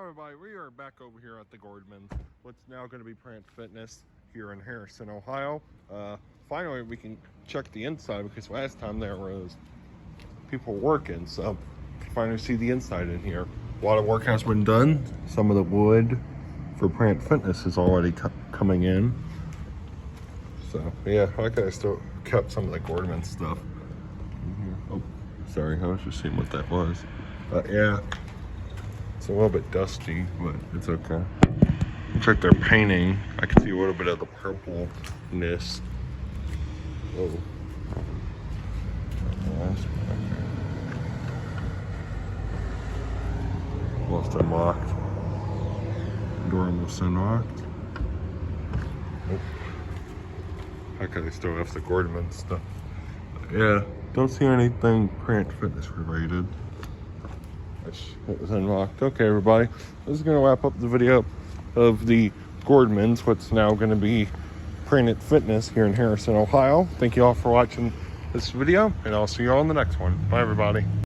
everybody, we are back over here at the Gordmans. What's now going to be Planet Fitness here in Harrison, Ohio. Finally, we can check the inside because last time there was people working, so finally see the inside in here. A lot of work has been done. Some of the wood for Planet Fitness is already coming in. So yeah, like I still kept some of the Gordmans stuff in here. Oh, sorry, I was just seeing what that was. But yeah. It's a little bit dusty, but it's okay. Looks like they're painting. I can see a little bit of the purpleness. Oh. Almost unlocked. Door almost unlocked. Oh. Okay, they still have the Gordmans stuff. Yeah, don't see anything Planet Fitness related. It was unlocked. Okay, everybody, this is going to wrap up the video of the Gordmans, what's now going to be Planet Fitness here in Harrison, Ohio. Thank you all for watching this video, and I'll see you all in the next one. Bye, everybody.